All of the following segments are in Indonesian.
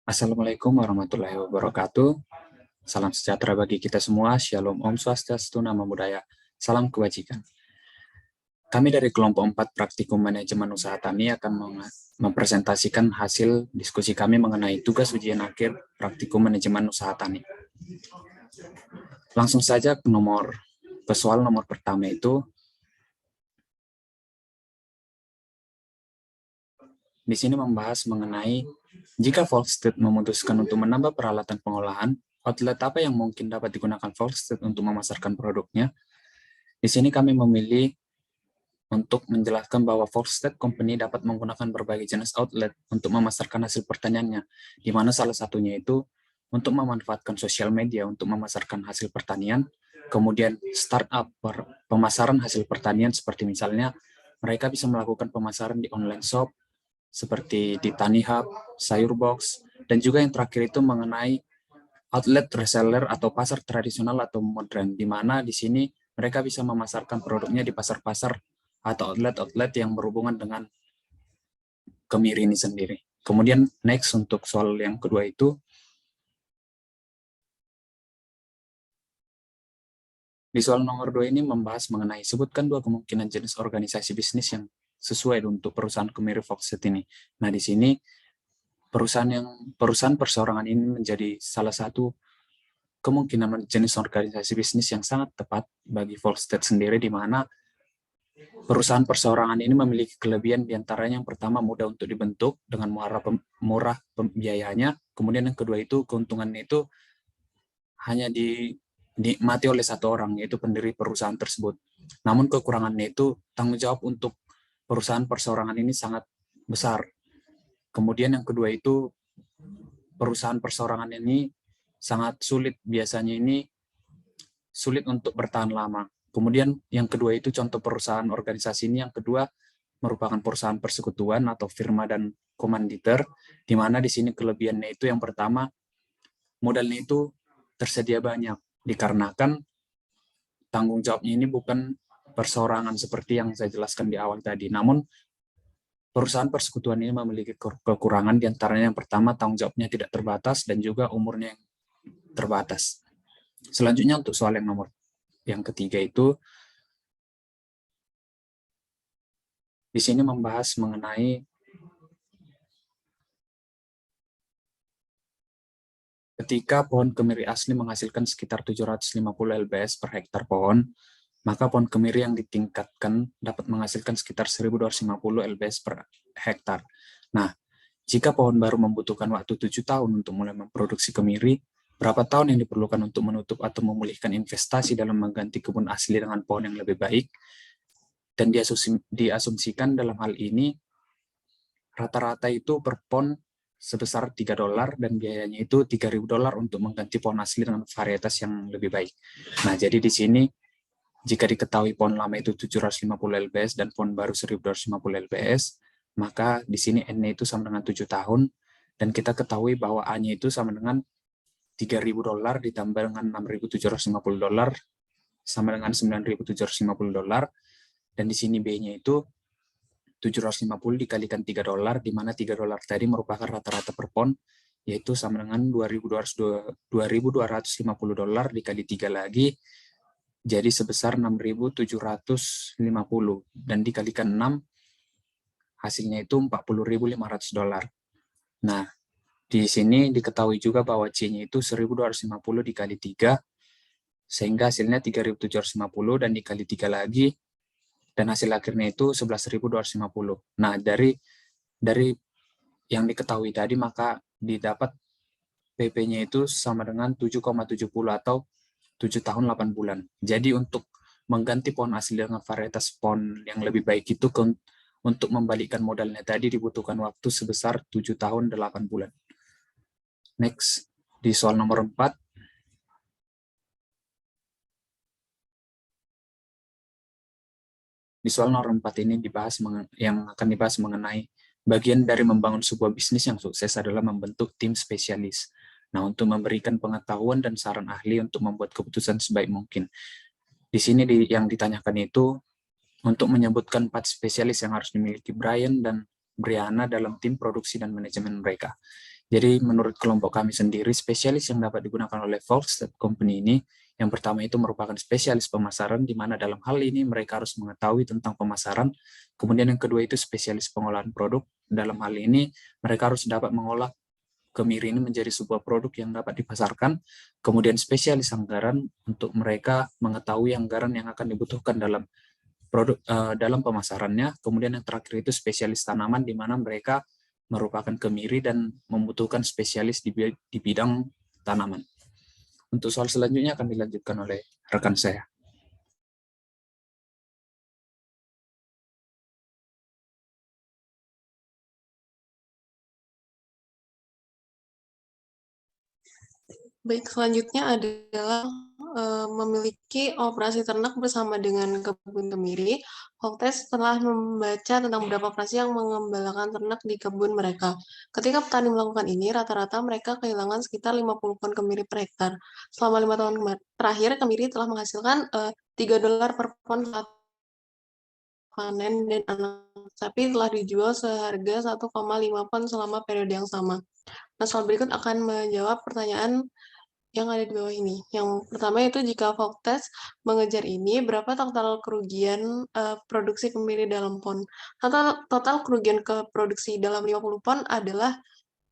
Assalamualaikum warahmatullahi wabarakatuh. Salam sejahtera bagi kita semua. Shalom, Om Swastiastu, Namo Buddhaya. Salam kebajikan. Kami dari kelompok 4 Praktikum Manajemen Usaha Tani akan mempresentasikan hasil diskusi kami mengenai tugas ujian akhir Praktikum Manajemen Usaha Tani. Langsung saja ke soal nomor pertama itu. Di sini membahas mengenai jika Volkswagen memutuskan untuk menambah peralatan pengolahan, outlet apa yang mungkin dapat digunakan Volkswagen untuk memasarkan produknya. Di sini kami memilih untuk menjelaskan bahwa Volkswagen Company dapat menggunakan berbagai jenis outlet untuk memasarkan hasil pertaniannya, di mana salah satunya itu untuk memanfaatkan sosial media untuk memasarkan hasil pertanian, kemudian startup pemasaran hasil pertanian seperti misalnya mereka bisa melakukan pemasaran di online shop, seperti di Tani Hub, Sayur Box, dan juga yang terakhir itu mengenai outlet reseller atau pasar tradisional atau modern, di mana di sini mereka bisa memasarkan produknya di pasar-pasar atau outlet-outlet yang berhubungan dengan kemiri ini sendiri. Kemudian next untuk soal yang kedua itu, di soal nomor 2 ini membahas mengenai sebutkan 2 kemungkinan jenis organisasi bisnis yang sesuai untuk perusahaan kemiri Foxset ini. Nah, di sini perusahaan perseorangan ini menjadi salah satu kemungkinan jenis organisasi bisnis yang sangat tepat bagi Volkswagen sendiri, di mana perusahaan perseorangan ini memiliki kelebihan diantaranya yang pertama mudah untuk dibentuk dengan murah biayanya, kemudian yang kedua itu keuntungannya itu hanya dinikmati oleh satu orang, yaitu pendiri perusahaan tersebut. Namun kekurangannya itu tanggung jawab untuk perusahaan perseorangan ini sangat besar. Kemudian yang kedua itu perusahaan perseorangan ini sangat sulit, biasanya ini sulit untuk bertahan lama. Kemudian yang kedua itu contoh perusahaan organisasi ini, yang kedua merupakan perusahaan persekutuan atau firma dan komanditer, di mana di sini kelebihannya itu yang pertama modalnya itu tersedia banyak, dikarenakan tanggung jawabnya ini bukan perseorangan seperti yang saya jelaskan di awal tadi. Namun perusahaan persekutuan ini memiliki kekurangan, diantaranya yang pertama tanggung jawabnya tidak terbatas dan juga umurnya yang terbatas. Selanjutnya untuk soal yang ketiga itu, di sini membahas mengenai ketika pohon kemiri asli menghasilkan sekitar 750 lbs per hektar pohon, maka pohon kemiri yang ditingkatkan dapat menghasilkan sekitar 1250 lbs per hektar. Nah, jika pohon baru membutuhkan waktu 7 tahun untuk mulai memproduksi kemiri, berapa tahun yang diperlukan untuk menutup atau memulihkan investasi dalam mengganti kebun asli dengan pohon yang lebih baik? Dan diasumsikan dalam hal ini, rata-rata itu per pon sebesar $3 dan biayanya itu $3.000 untuk mengganti pohon asli dengan varietas yang lebih baik. Nah, jadi di sini jika diketahui pohon lama itu 750 lbs dan pohon baru 1250 lbs, maka di sini N-nya itu sama dengan 7 tahun, dan kita ketahui bahwa A-nya itu sama dengan $3.000 ditambah dengan $6.750 sama dengan $9.750, dan di sini B-nya itu 750 dikalikan $3, di mana $3 tadi merupakan rata-rata per pon, yaitu sama dengan $2.250 dikali 3 lagi, jadi sebesar 6.750, dan dikalikan 6, hasilnya itu $40.500. Nah, di sini diketahui juga bahwa C-nya itu 1.250 dikali 3, sehingga hasilnya 3.750 dan dikali 3 lagi, dan hasil akhirnya itu 11.250. Nah, dari yang diketahui tadi, maka didapat PP-nya itu sama dengan 7,70 atau 7 tahun 8 bulan. Jadi untuk mengganti pohon asli dengan varietas pohon yang lebih baik itu untuk membalikkan modalnya tadi dibutuhkan waktu sebesar 7 tahun 8 bulan. Next, di soal nomor 4. Di soal nomor 4 ini yang akan dibahas mengenai bagian dari membangun sebuah bisnis yang sukses adalah membentuk tim spesialis. Nah, untuk memberikan pengetahuan dan saran ahli untuk membuat keputusan sebaik mungkin. Di sini yang ditanyakan itu untuk menyebutkan 4 spesialis yang harus dimiliki Brian dan Brianna dalam tim produksi dan manajemen mereka. Jadi menurut kelompok kami sendiri, spesialis yang dapat digunakan oleh Volkswagen Company ini, yang pertama itu merupakan spesialis pemasaran, di mana dalam hal ini mereka harus mengetahui tentang pemasaran. Kemudian yang kedua itu spesialis pengolahan produk. Dalam hal ini, mereka harus dapat mengolah kemiri ini menjadi sebuah produk yang dapat dipasarkan. Kemudian spesialis anggaran untuk mereka mengetahui anggaran yang akan dibutuhkan dalam dalam pemasarannya. Kemudian yang terakhir itu spesialis tanaman, di mana mereka merupakan kemiri dan membutuhkan spesialis di bidang tanaman. Untuk soal selanjutnya akan dilanjutkan oleh rekan saya. Baik, selanjutnya adalah memiliki operasi ternak bersama dengan kebun kemiri. Voltes telah membaca tentang beberapa operasi yang mengembalakan ternak di kebun mereka. Ketika petani melakukan ini, rata-rata mereka kehilangan sekitar 50 pon kemiri per hektar. Selama 5 tahun terakhir, kemiri telah menghasilkan $3 per pon saat panen, dan anak sapi telah dijual seharga 1,5 pon selama periode yang sama. Nah, soal berikut akan menjawab pertanyaan yang ada di bawah ini. Yang pertama itu, jika Voltes mengejar ini, berapa total kerugian produksi kemiri dalam pon? Total kerugian ke produksi dalam 50 pon adalah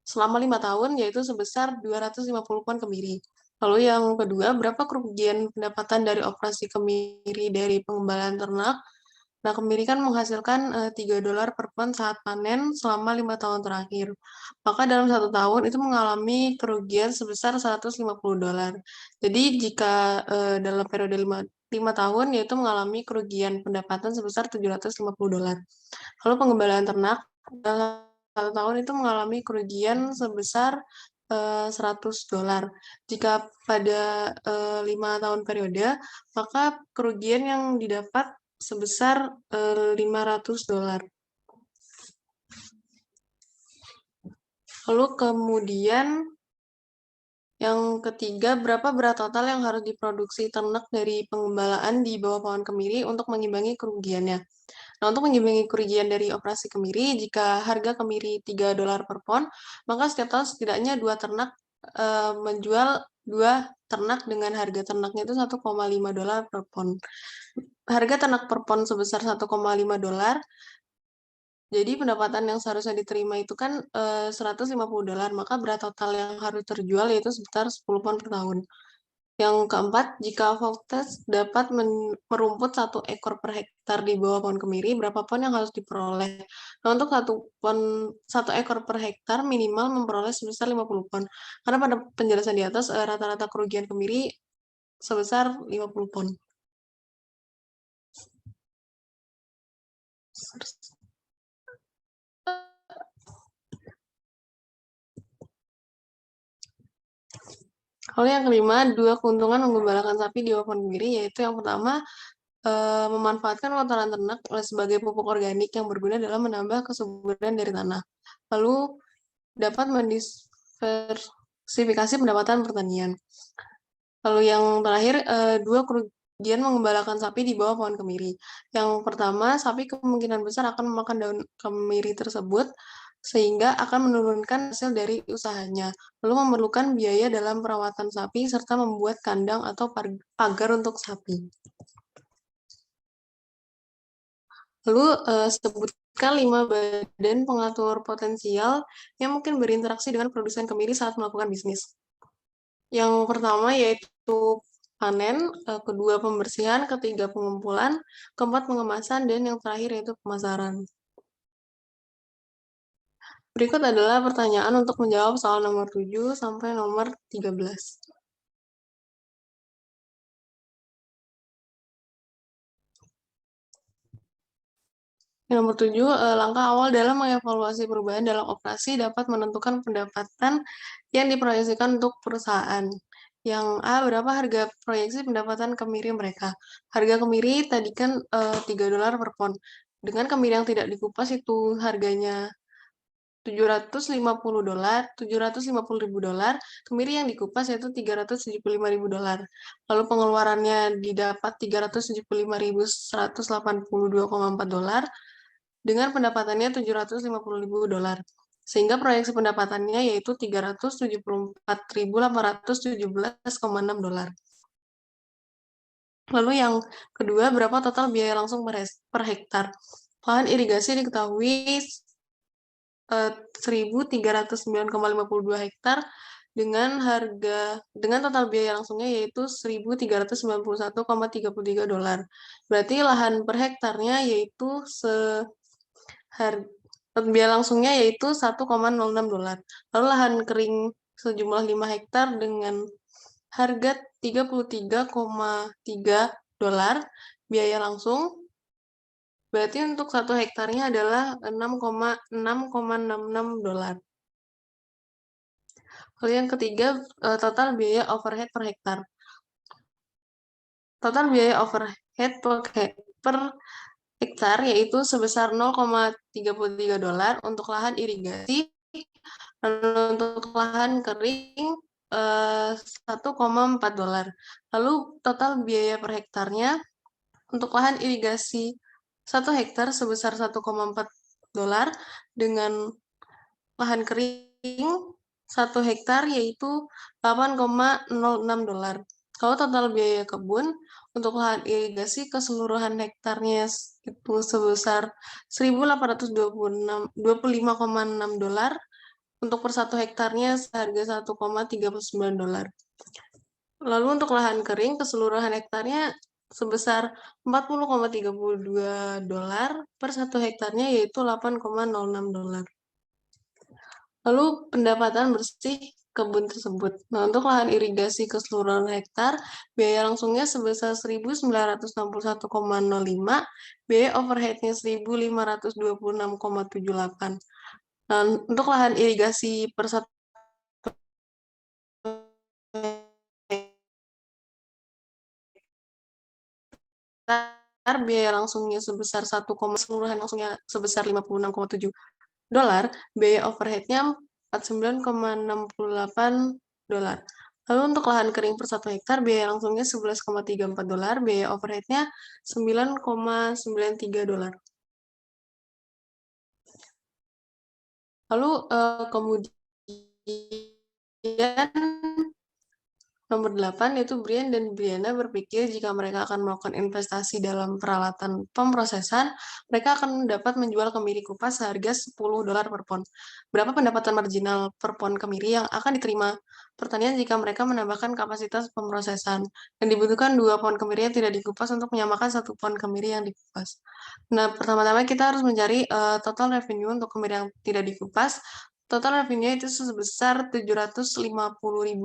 selama 5 tahun, yaitu sebesar 250 pon kemiri. Lalu yang kedua, berapa kerugian pendapatan dari operasi kemiri dari pengembalaan ternak? Nah, kemiri kan menghasilkan $3 per pon saat panen selama 5 tahun terakhir. Maka dalam 1 tahun itu mengalami kerugian sebesar $150. Jadi jika dalam periode 5 tahun, yaitu mengalami kerugian pendapatan sebesar $750. Lalu pengembalaan ternak dalam 1 tahun itu mengalami kerugian sebesar $100. Jika pada 5 tahun periode, maka kerugian yang didapat sebesar $500. Lalu kemudian yang ketiga, berapa berat total yang harus diproduksi ternak dari pengembalaan di bawah pohon kemiri untuk mengimbangi kerugiannya? Nah, untuk mengimbangi kerugian dari operasi kemiri, jika harga kemiri $3 per pon, maka setiap tahun setidaknya 2 ternak menjual 2 ternak dengan harga ternaknya itu $1,5 per pon. Harga ternak per pon sebesar $1,5, jadi pendapatan yang seharusnya diterima itu kan $150, maka berat total yang harus terjual yaitu sekitar 10 pon per tahun. Yang keempat, jika Voltes dapat merumput 1 ekor per hektar di bawah pohon kemiri, berapa pon yang harus diperoleh? Nah, untuk 1 ekor per hektar minimal memperoleh sebesar 50 pon. Karena pada penjelasan di atas, rata-rata kerugian kemiri sebesar 50 pon. Lalu yang kelima, 2 keuntungan menggembalakan sapi di bawah pohon kemiri, yaitu yang pertama, memanfaatkan kotoran ternak sebagai pupuk organik yang berguna dalam menambah kesuburan dari tanah. Lalu dapat mendiversifikasi pendapatan pertanian. Lalu yang terakhir, 2 kerugian mengembalakan sapi di bawah pohon kemiri. Yang pertama, sapi kemungkinan besar akan memakan daun kemiri tersebut, sehingga akan menurunkan hasil dari usahanya. Lalu memerlukan biaya dalam perawatan sapi, serta membuat kandang atau pagar untuk sapi. Lalu sebutkan 5 badan pengatur potensial yang mungkin berinteraksi dengan produsen kemiri saat melakukan bisnis. Yang pertama yaitu panen, kedua pembersihan, ketiga pengumpulan, keempat pengemasan, dan yang terakhir yaitu pemasaran. Berikut adalah pertanyaan untuk menjawab soal nomor 7 sampai nomor 13. Yang nomor 7, langkah awal dalam mengevaluasi perubahan dalam operasi dapat menentukan pendapatan yang diproyeksikan untuk perusahaan. Yang A, berapa harga proyeksi pendapatan kemiri mereka? Harga kemiri tadi kan $3 per pon. Dengan kemiri yang tidak dikupas itu harganya $750, $750.000, kemiri yang dikupas yaitu $375.000. Lalu pengeluarannya didapat $375.182,4, dengan pendapatannya $750.000. Sehingga proyeksi pendapatannya yaitu 374.817,6 dolar. Lalu yang kedua, berapa total biaya langsung per hektar? Lahan irigasi diketahui 1.309,52 hektar dengan total biaya langsungnya yaitu 1.391,33 dolar. Berarti lahan per hektarnya yaitu biaya langsungnya yaitu 1,06 dolar. Lalu lahan kering sejumlah 5 hektar dengan harga 33,3 dolar biaya langsung. Berarti untuk 1 hektarnya adalah 6,66 dolar. Lalu yang ketiga, total biaya overhead per hektar. Total biaya overhead per hektar yaitu sebesar 0,33 dolar untuk lahan irigasi, dan untuk lahan kering 1,4 dolar. Lalu total biaya per hektarnya untuk lahan irigasi 1 hektar sebesar 1,4 dolar dengan lahan kering 1 hektar yaitu 8,06 dolar. Kalau total biaya kebun untuk lahan irigasi keseluruhan hektarnya itu sebesar 1.825,6 dolar, untuk per 1 hektarnya seharga 1,39 dolar. Lalu untuk lahan kering keseluruhan hektarnya sebesar 40,32 dolar per 1 hektarnya yaitu 8,06 dolar. Lalu pendapatan bersih kebun tersebut. Nah, untuk lahan irigasi keseluruhan hektar, biaya langsungnya sebesar 1.961,05, biaya overhead-nya 1.526,78. Nah, untuk lahan irigasi per 1 hektar, biaya langsungnya sebesar 1, keseluruhan langsungnya sebesar 56,7 dolar, biaya overhead-nya 49,68 dolar. Lalu untuk lahan kering per 1 hektar, biaya langsungnya 11,34 dolar, biaya overhead-nya 9,93 dolar. Lalu kemudian nomor 8 yaitu Brian dan Brianna berpikir jika mereka akan melakukan investasi dalam peralatan pemrosesan, mereka akan dapat menjual kemiri kupas seharga 10 dolar per pon. Berapa pendapatan marginal per pon kemiri yang akan diterima pertanian jika mereka menambahkan kapasitas pemrosesan? Dan dibutuhkan 2 pon kemiri yang tidak dikupas untuk menyamakan 1 pon kemiri yang dikupas. Nah, pertama-tama kita harus mencari total revenue untuk kemiri yang tidak dikupas. Total revenue itu sebesar 750.000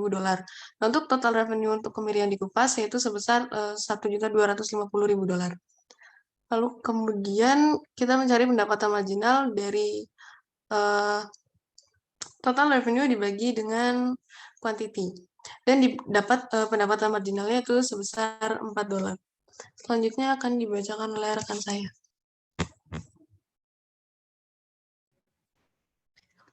dolar. Nah, untuk total revenue untuk kemiri yang dikupas yaitu sebesar 1.250.000 dolar. Lalu kemudian kita mencari pendapatan marginal dari total revenue dibagi dengan quantity. Dan dapat pendapatan marginalnya itu sebesar 4 dolar. Selanjutnya akan dibacakan oleh rekan saya.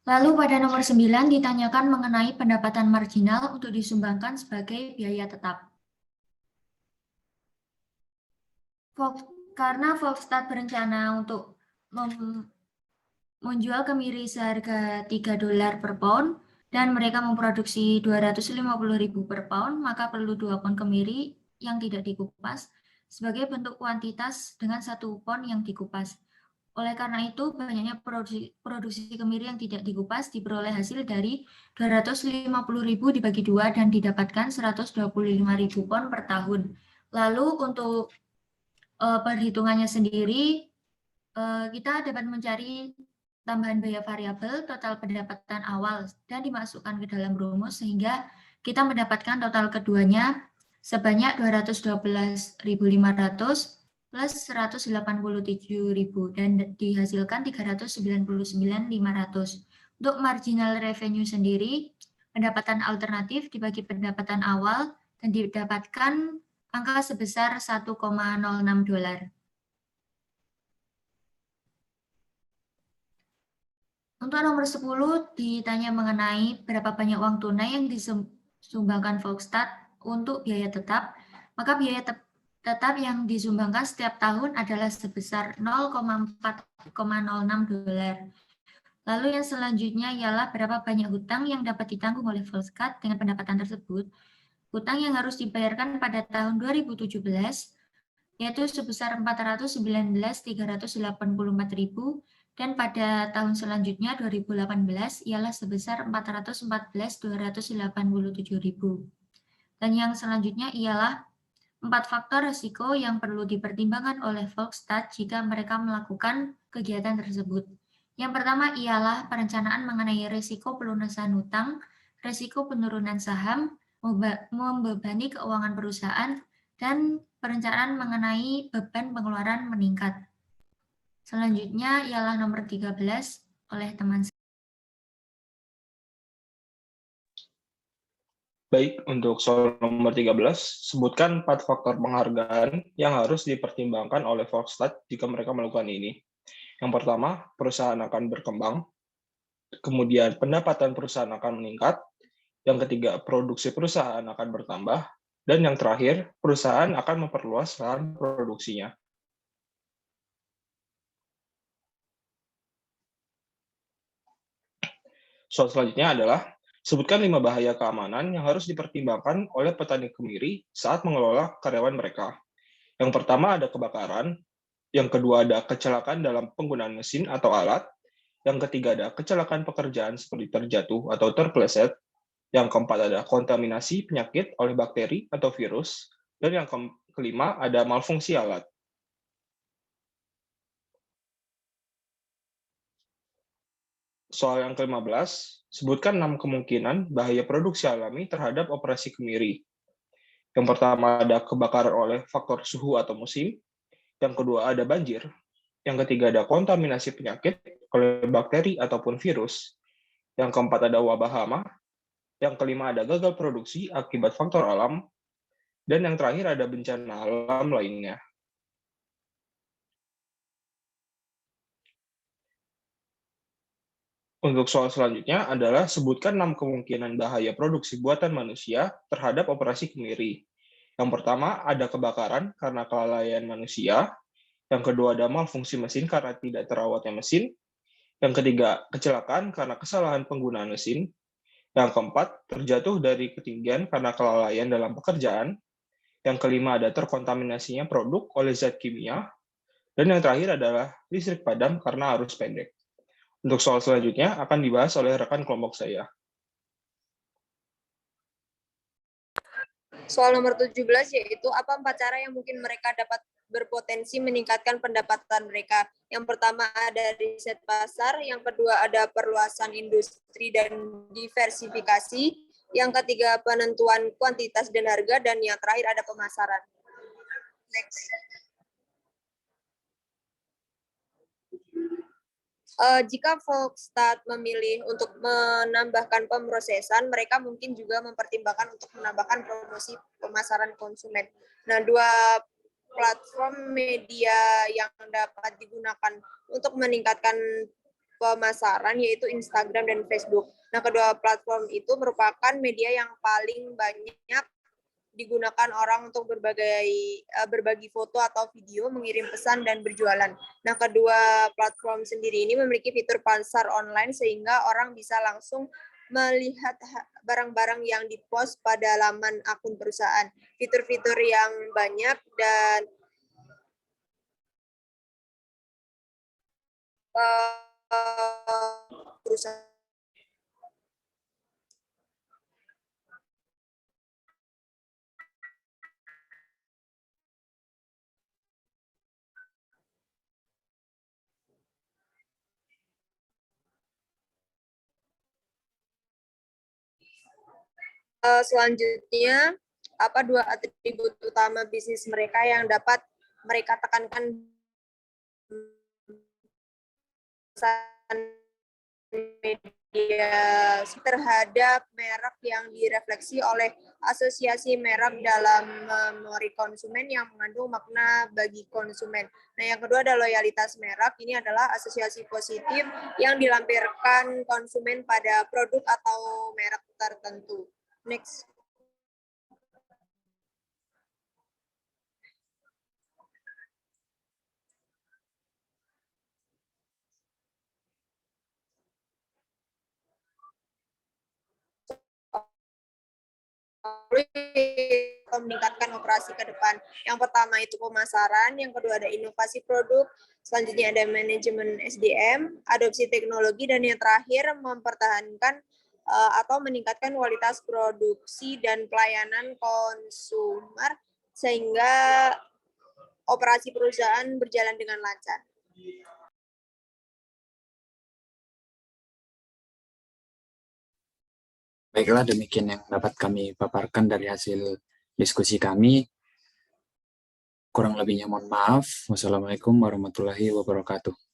Lalu pada nomor 9 ditanyakan mengenai pendapatan marginal untuk disumbangkan sebagai biaya tetap. Karena Volkswagen berencana untuk menjual kemiri seharga 3 dolar per pound dan mereka memproduksi 250.000 per pound, maka perlu 2 pon kemiri yang tidak dikupas sebagai bentuk kuantitas dengan 1 pon yang dikupas. Oleh karena itu, banyaknya produksi kemiri yang tidak dikupas diperoleh hasil dari 250.000 dibagi 2 dan didapatkan 125.000 pon per tahun. Lalu untuk perhitungannya sendiri, kita dapat mencari tambahan biaya variabel total pendapatan awal dan dimasukkan ke dalam rumus sehingga kita mendapatkan total keduanya sebanyak 212.500 plus 187.000 dan dihasilkan 399.500. Untuk marginal revenue sendiri, pendapatan alternatif dibagi pendapatan awal dan didapatkan angka sebesar 1,06 dolar. Untuk nomor 10 ditanya mengenai berapa banyak uang tunai yang disumbangkan Volkswagen untuk biaya tetap, maka biaya tetap yang disumbangkan setiap tahun adalah sebesar 0,406 dolar. Lalu yang selanjutnya ialah berapa banyak hutang yang dapat ditanggung oleh Volkswagen dengan pendapatan tersebut. Hutang yang harus dibayarkan pada tahun 2017 yaitu sebesar 419.384.000 dan pada tahun selanjutnya 2018 ialah sebesar 414.287.000. Dan yang selanjutnya ialah 4 faktor risiko yang perlu dipertimbangkan oleh Volkswagen jika mereka melakukan kegiatan tersebut. Yang pertama ialah perencanaan mengenai risiko pelunasan hutang, risiko penurunan saham, membebani keuangan perusahaan, dan perencanaan mengenai beban pengeluaran meningkat. Selanjutnya ialah nomor 13 oleh teman saya. Baik, untuk soal nomor 13, sebutkan 4 faktor penghargaan yang harus dipertimbangkan oleh Volkswagen jika mereka melakukan ini. Yang pertama, perusahaan akan berkembang. Kemudian, pendapatan perusahaan akan meningkat. Yang ketiga, produksi perusahaan akan bertambah. Dan yang terakhir, perusahaan akan memperluas lahan produksinya. Soal selanjutnya adalah, sebutkan 5 bahaya keamanan yang harus dipertimbangkan oleh petani kemiri saat mengelola karyawan mereka. Yang pertama ada kebakaran, yang kedua ada kecelakaan dalam penggunaan mesin atau alat, yang ketiga ada kecelakaan pekerjaan seperti terjatuh atau terpeleset, yang keempat ada kontaminasi penyakit oleh bakteri atau virus, dan yang kelima ada malfungsi alat. Soal yang ke-15, sebutkan 6 kemungkinan bahaya produksi alami terhadap operasi kemiri. Yang pertama ada kebakaran oleh faktor suhu atau musim, yang kedua ada banjir, yang ketiga ada kontaminasi penyakit oleh bakteri ataupun virus, yang keempat ada wabah hama, yang kelima ada gagal produksi akibat faktor alam, dan yang terakhir ada bencana alam lainnya. Untuk soal selanjutnya adalah sebutkan 6 kemungkinan bahaya produksi buatan manusia terhadap operasi kemiri. Yang pertama ada kebakaran karena kelalaian manusia, yang kedua ada malfungsi mesin karena tidak terawatnya mesin, yang ketiga kecelakaan karena kesalahan penggunaan mesin, yang keempat terjatuh dari ketinggian karena kelalaian dalam pekerjaan, yang kelima ada terkontaminasinya produk oleh zat kimia, dan yang terakhir adalah listrik padam karena arus pendek. Untuk soal selanjutnya akan dibahas oleh rekan kelompok saya. Soal nomor 17 yaitu apa 4 cara yang mungkin mereka dapat berpotensi meningkatkan pendapatan mereka. Yang pertama ada riset pasar, yang kedua ada perluasan industri dan diversifikasi, yang ketiga penentuan kuantitas dan harga, dan yang terakhir ada pemasaran. Next. Jika Volkswagen memilih untuk menambahkan pemrosesan, mereka mungkin juga mempertimbangkan untuk menambahkan promosi pemasaran konsumen. Nah, 2 platform media yang dapat digunakan untuk meningkatkan pemasaran yaitu Instagram dan Facebook. Nah, kedua platform itu merupakan media yang paling banyak digunakan orang untuk berbagi foto atau video, mengirim pesan, dan berjualan. Nah, kedua platform sendiri ini memiliki fitur pasar online sehingga orang bisa langsung melihat barang-barang yang dipost pada laman akun perusahaan. Fitur-fitur yang banyak dan perusahaan. Selanjutnya, apa 2 atribut utama bisnis mereka yang dapat mereka tekankan media terhadap merek yang direfleksi oleh asosiasi merek dalam memori konsumen yang mengandung makna bagi konsumen. Nah, yang kedua ada loyalitas merek. Ini adalah asosiasi positif yang dilampirkan konsumen pada produk atau merek tertentu. Next. atau meningkatkan operasi ke depan. Yang pertama itu pemasaran, yang kedua ada inovasi produk, selanjutnya ada manajemen SDM, adopsi teknologi, dan yang terakhir mempertahankan atau meningkatkan kualitas produksi dan pelayanan konsumer sehingga operasi perusahaan berjalan dengan lancar. Baiklah, demikian yang dapat kami paparkan dari hasil diskusi kami. Kurang lebihnya mohon maaf. Wassalamualaikum warahmatullahi wabarakatuh.